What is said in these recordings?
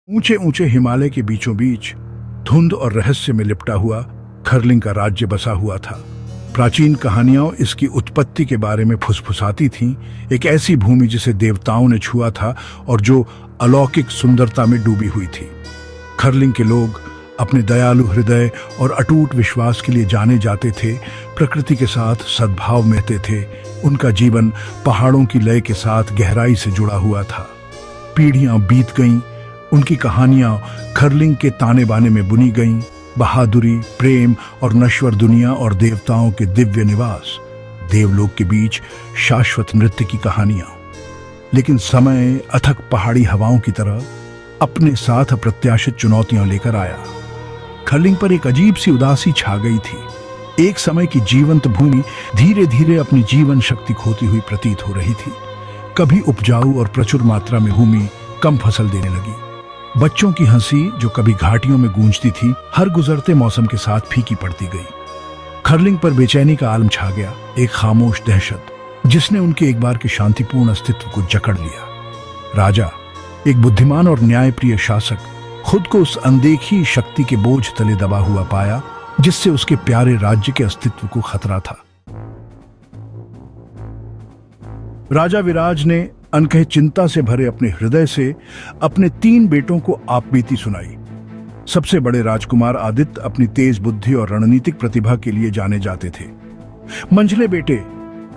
ऊंचे ऊंचे हिमालय के बीचों बीच धुंध और रहस्य में लिपटा हुआ खरलिंग का राज्य बसा हुआ था। प्राचीन कहानियां इसकी उत्पत्ति के बारे में फुसफुसाती थीं, एक ऐसी भूमि जिसे देवताओं ने छुआ था और जो अलौकिक सुंदरता में डूबी हुई थी। खरलिंग के लोग अपने दयालु हृदय और अटूट विश्वास के लिए जाने जाते थे, प्रकृति के साथ सद्भाव में रहते थे। उनका जीवन पहाड़ों की लय के साथ गहराई से जुड़ा हुआ था। पीढ़ियां बीत गईं, उनकी कहानियां खरलिंग के ताने बाने में बुनी गईं। बहादुरी, प्रेम और नश्वर दुनिया और देवताओं के दिव्य निवास, देवलोक के बीच शाश्वत नृत्य की कहानियां। लेकिन समय अथक पहाड़ी हवाओं की तरह अपने साथ अप्रत्याशित चुनौतियां लेकर आया। खरलिंग पर एक अजीब सी उदासी छा गई थी। एक समय की जीवंत भूमि धीरे धीरे अपनी जीवन शक्ति खोती हुई प्रतीत हो रही थी। कभी उपजाऊ और प्रचुर मात्रा में भूमि कम फसल देने लगी। बच्चों की हंसी जो कभी घाटियों में गूंजती थी, हर गुजरते मौसम के साथ फीकी पड़ती गई। खरलिंग पर बेचैनी का आलम छा गया, एक खामोश दहशत जिसने उनके एक बार के शांतिपूर्ण अस्तित्व को जकड़ लिया। राजा, एक बुद्धिमान और न्यायप्रिय शासक, खुद को उस अनदेखी शक्ति के बोझ तले दबा हुआ पाया जिससे उसके प्यारे राज्य के अस्तित्व को खतरा था। राजा विराज ने अनकहे चिंता से भरे अपने हृदय से अपने 3 बेटों को आपबीती सुनाई। सबसे बड़े राजकुमार आदित्य अपनी तेज बुद्धि और रणनीतिक प्रतिभा के लिए जाने जाते थे। मंझले बेटे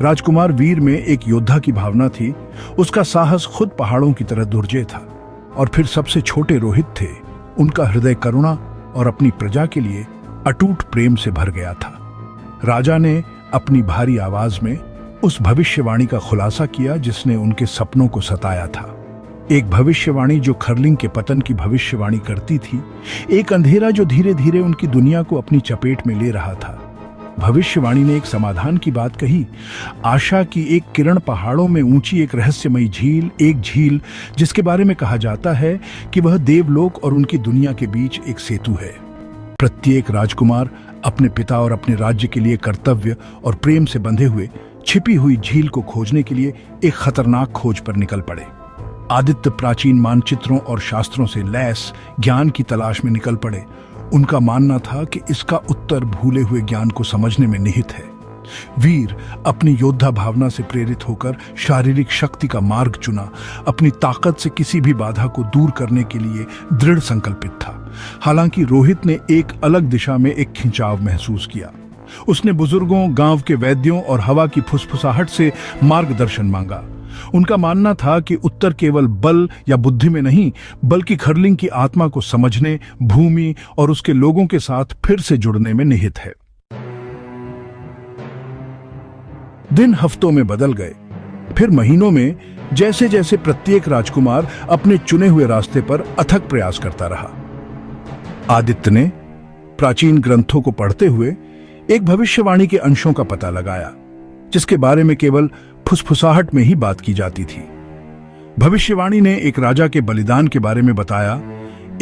राजकुमार वीर में एक योद्धा की भावना थी, उसका साहस खुद पहाड़ों की तरह दुर्जय था। और फिर सबसे छोटे रोहित थे, उनका हृदय करुणा और अपनी प्रजा के लिए अटूट प्रेम से भर गया था। राजा ने अपनी भारी आवाज में उस भविष्यवाणी का खुलासा किया जिसने उनके सपनों को सताया था। एक भविष्यवाणी जो खरलिंग के पतन की भविष्यवाणी करती थी, एक अंधेरा जो धीरे धीरे उनकी दुनिया को अपनी चपेट में ले रहा था। भविष्यवाणी ने एक समाधान की बात कही, आशा की एक किरण पहाड़ों में ऊंची एक रहस्यमयी झील, एक झील जिसके बारे में कहा जाता है कि वह देवलोक और उनकी दुनिया के बीच एक सेतु है। प्रत्येक राजकुमार अपने पिता और अपने राज्य के लिए कर्तव्य और प्रेम से बंधे हुए छिपी हुई झील को खोजने के लिए एक खतरनाक खोज पर निकल पड़े। आदित्य प्राचीन मानचित्रों और शास्त्रों से लैस ज्ञान की तलाश में निकल पड़े। उनका मानना था कि इसका उत्तर भूले हुए ज्ञान को समझने में निहित है। वीर अपनी योद्धा भावना से प्रेरित होकर शारीरिक शक्ति का मार्ग चुना, अपनी ताकत से किसी भी बाधा को दूर करने के लिए दृढ़ संकल्पित था। हालांकि रोहित ने एक अलग दिशा में एक खिंचाव महसूस किया। उसने बुजुर्गों, गांव के वैद्यों और हवा की फुसफुसाहट से मार्गदर्शन मांगा। उनका मानना था कि उत्तर केवल बल या बुद्धि में नहीं, बल्कि खरलिंग की आत्मा को समझने, भूमि और उसके लोगों के साथ फिर से जुड़ने में निहित है। दिन हफ्तों में बदल गए, फिर महीनों में, जैसे जैसे प्रत्येक राजकुमार अपने चुने हुए रास्ते पर अथक प्रयास करता रहा। आदित्य ने प्राचीन ग्रंथों को पढ़ते हुए एक भविष्यवाणी के अंशों का पता लगाया जिसके बारे में केवल फुसफुसाहट में ही बात की जाती थी। भविष्यवाणी ने एक राजा के बलिदान के बारे में बताया,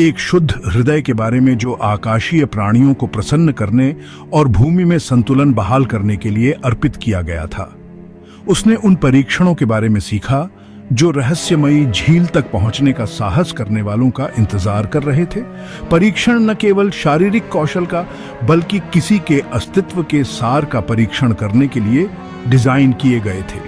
एक शुद्ध हृदय के बारे में जो आकाशीय प्राणियों को प्रसन्न करने और भूमि में संतुलन बहाल करने के लिए अर्पित किया गया था। उसने उन परीक्षणों के बारे में सीखा जो रहस्यमयी झील तक पहुंचने का साहस करने वालों का इंतजार कर रहे थे। परीक्षण न केवल शारीरिक कौशल का, बल्कि किसी के अस्तित्व के सार का परीक्षण करने के लिए डिजाइन किए गए थे।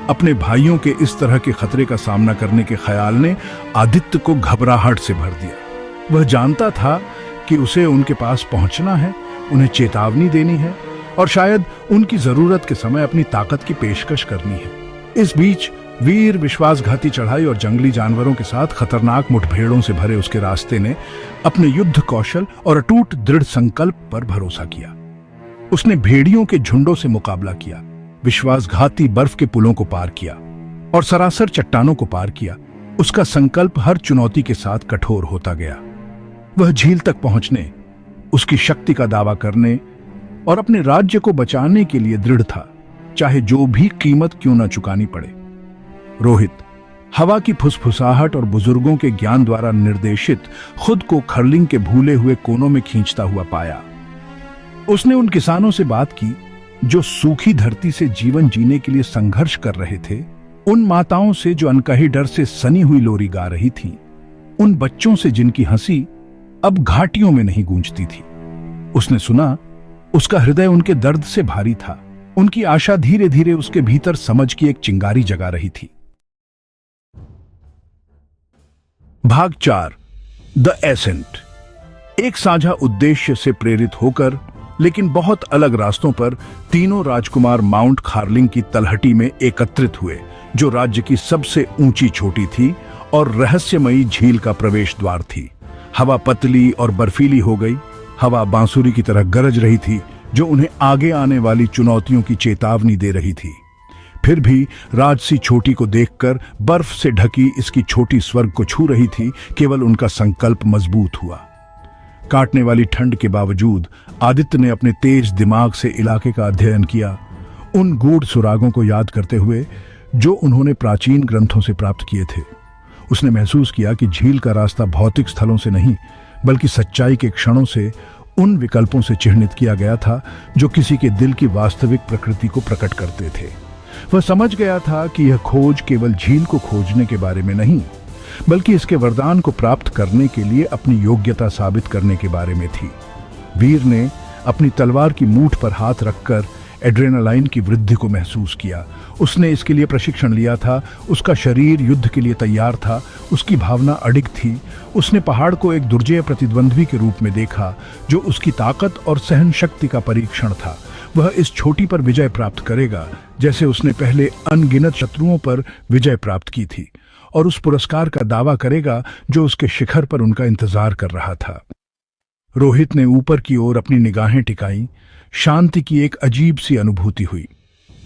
अपने भाइयों के इस तरह के खतरे का सामना करने के ख्याल ने आदित्य को घबराहट से भर दिया। वह जानता था कि उसे उनके पास पहुंचना है, उन्हें चेतावनी देनी है और शायद उनकी जरूरत के समय अपनी ताकत की पेशकश करनी है। इस बीच वीर, विश्वासघाती चढ़ाई और जंगली जानवरों के साथ खतरनाक मुठभेड़ों से भरे उसके रास्ते ने अपने युद्ध कौशल और अटूट दृढ़ संकल्प पर भरोसा किया। उसने भेड़ियों के झुंडों से मुकाबला किया, विश्वासघाती बर्फ के पुलों को पार किया और सरासर चट्टानों को पार किया। उसका संकल्प हर चुनौती के साथ कठोर होता गया। वह झील तक पहुंचने, उसकी शक्ति का दावा करने और अपने राज्य को बचाने के लिए दृढ़ था, चाहे जो भी कीमत क्यों न चुकानी पड़े। रोहित हवा की फुसफुसाहट और बुजुर्गों के ज्ञान द्वारा निर्देशित खुद को खरलिंग के भूले हुए कोनों में खींचता हुआ पाया। उसने उन किसानों से बात की जो सूखी धरती से जीवन जीने के लिए संघर्ष कर रहे थे, उन माताओं से जो अनकही डर से सनी हुई लोरी गा रही थीं, उन बच्चों से जिनकी हंसी अब घाटियों में नहीं गूंजती थी। उसने सुना उसका हृदय उनके दर्द से भारी था। उनकी आशा धीरे धीरे उसके भीतर समझ की एक चिंगारी जगा रही थी। भाग 4 द एसेंट। एक साझा उद्देश्य से प्रेरित होकर लेकिन बहुत अलग रास्तों पर तीनों राजकुमार माउंट खार्लिंग की तलहटी में एकत्रित हुए, जो राज्य की सबसे ऊंची चोटी थी और रहस्यमयी झील का प्रवेश द्वार थी। हवा पतली और बर्फीली हो गई। हवा बांसुरी की तरह गरज रही थी, जो उन्हें आगे आने वाली चुनौतियों की चेतावनी दे रही थी। फिर भी राजसी चोटी को देखकर बर्फ से ढकी इसकी छोटी स्वर्ग को छू रही थी। केवल उनका संकल्प मजबूत हुआ। काटने वाली ठंड के बावजूद आदित्य ने अपने तेज दिमाग से इलाके का अध्ययन किया, उन गूढ़ सुरागों को याद करते हुए जो उन्होंने प्राचीन ग्रंथों से प्राप्त किए थे। उसने महसूस किया कि झील का रास्ता भौतिक स्थलों से नहीं, बल्कि सच्चाई के क्षणों से, उन विकल्पों से चिह्नित किया गया था जो किसी के दिल की वास्तविक प्रकृति को प्रकट करते थे। वह समझ गया था कि यह खोज केवल झील को खोजने के बारे में नहीं, बल्कि इसके वरदान को प्राप्त करने के लिए अपनी योग्यता साबित करने के बारे में थी। वीर ने अपनी तलवार की मूठ पर हाथ रखकर एड्रेनालाइन की वृद्धि को महसूस किया। उसने इसके लिए प्रशिक्षण लिया था। उसका शरीर युद्ध के लिए तैयार था। उसकी भावना अडिग थी। उसने पहाड़ को एक दुर्जेय प्रतिद्वंद्वी के रूप में देखा, जो उसकी ताकत और सहन शक्ति का परीक्षण था। वह इस चोटी पर विजय प्राप्त करेगा, जैसे उसने पहले अनगिनत शत्रुओं पर विजय प्राप्त की थी, और उस पुरस्कार का दावा करेगा जो उसके शिखर पर उनका इंतजार कर रहा था। रोहित ने ऊपर की ओर अपनी निगाहें टिकाईं। शांति की एक अजीब सी अनुभूति हुई।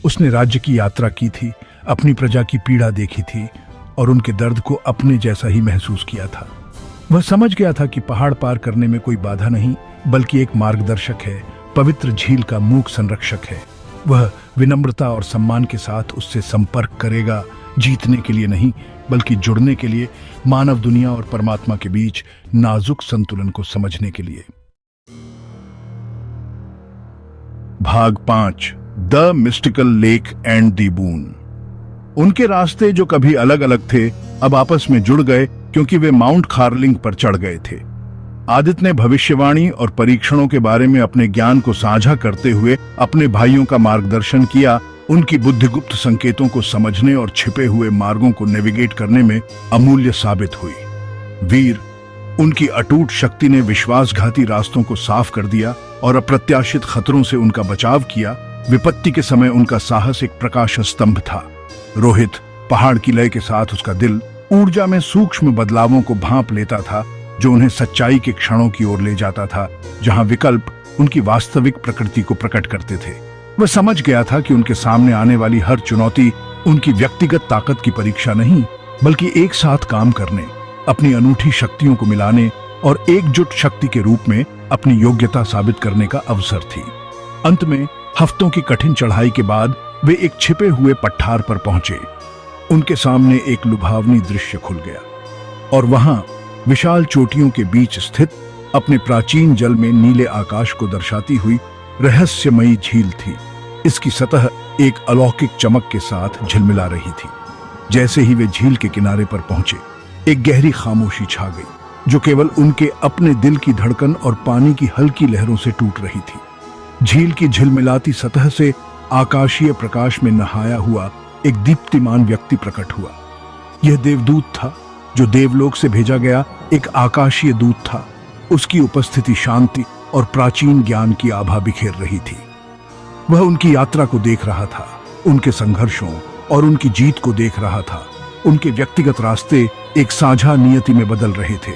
उसने राज्य की यात्रा की थी, अपनी प्रजा की पीड़ा देखी थी और उनके दर्द को अपने जैसा ही महसूस किया था। वह समझ गया था कि पहाड़ पार करने में कोई बाधा नहीं, बल्कि एक मार्गदर्शक है, पवित्र झील का मूक संरक्षक है। वह विनम्रता और सम्मान के साथ उससे संपर्क करेगा, जीतने के लिए नहीं, बल्कि जुड़ने के लिए, मानव दुनिया और परमात्मा के बीच नाजुक संतुलन को समझने के लिए। भाग 5 the mystical lake and the boon. उनके रास्ते जो कभी अलग अलग थे, अब आपस में जुड़ गए क्योंकि वे माउंट खार्लिंग पर चढ़ गए थे। आदित्य ने भविष्यवाणी और परीक्षणों के बारे में अपने ज्ञान को साझा करते हुए अपने भाइयों का मार्गदर्शन किया। उनकी बुद्धिगुप्त संकेतों को समझने और छिपे हुए मार्गों को नेविगेट करने में अमूल्य साबित हुई। वीर, उनकी अटूट शक्ति ने विश्वासघाती रास्तों को साफ कर दिया और अप्रत्याशित खतरों से उनका बचाव किया। विपत्ति के समय उनका साहस एक प्रकाश स्तंभ था। रोहित, पहाड़ की लय के साथ उसका दिल ऊर्जा में सूक्ष्म बदलावों को भांप लेता था, जो उन्हें सच्चाई के क्षणों की ओर ले जाता था, जहां विकल्प उनकी वास्तविक प्रकृति को प्रकट करते थे। वह समझ गया था कि उनके सामने आने वाली हर चुनौती उनकी व्यक्तिगत ताकत की परीक्षा नहीं, बल्कि एक साथ काम करने, अपनी अनूठी शक्तियों को मिलाने और एकजुट शक्ति के रूप में अपनी योग्यता साबित करने का अवसर थी। अंत में हफ्तों की कठिन चढ़ाई के बाद वे एक छिपे हुए पठार पर पहुंचे। उनके सामने एक लुभावनी दृश्य खुल गया, और वहां विशाल चोटियों के बीच स्थित अपने प्राचीन जल में नीले आकाश को दर्शाती हुई रहस्यमयी झील थी। इसकी सतह एक अलौकिक चमक के साथ झिलमिला रही थी। जैसे ही वे झील के किनारे पर पहुंचे, एक गहरी खामोशी छा गई, जो केवल उनके अपने दिल की धड़कन और पानी की हल्की लहरों से टूट रही थी। झील की झिलमिलाती सतह से आकाशीय प्रकाश में नहाया हुआ एक दीप्तिमान व्यक्ति प्रकट हुआ। यह देवदूत था, जो देवलोक से भेजा गया एक आकाशीय दूत था। उसकी उपस्थिति शांति और प्राचीन ज्ञान की आभा बिखेर रही थी। वह उनकी यात्रा को देख रहा था, उनके संघर्षों और उनकी जीत को देख रहा था। उनके व्यक्तिगत रास्ते एक साझा नियति में बदल रहे थे।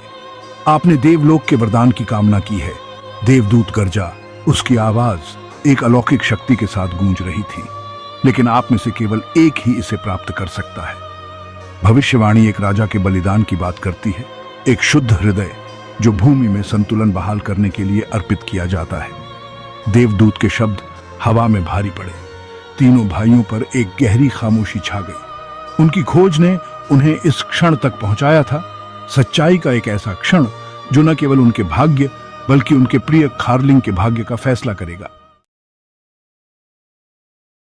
आपने देवलोक के वरदान की कामना की है। देवदूत गरजा, उसकी आवाज एक अलौकिक शक्ति के साथ गूंज रही थी, लेकिन आप में से केवल एक ही इसे प्राप्त कर सकता है। भविष्यवाणी एक राजा के बलिदान की बात करती है, एक शुद्ध हृदय जो भूमि में संतुलन बहाल करने के लिए अर्पित किया जाता है। देवदूत के शब्द हवा में भारी पड़े। तीनों भाइयों पर एक गहरी खामोशी छा गई। उनकी खोज ने उन्हें इस क्षण तक पहुंचाया था, सच्चाई का एक ऐसा क्षण जो न केवल उनके भाग्य बल्कि उनके प्रिय खार्लिंग के भाग्य का फैसला करेगा।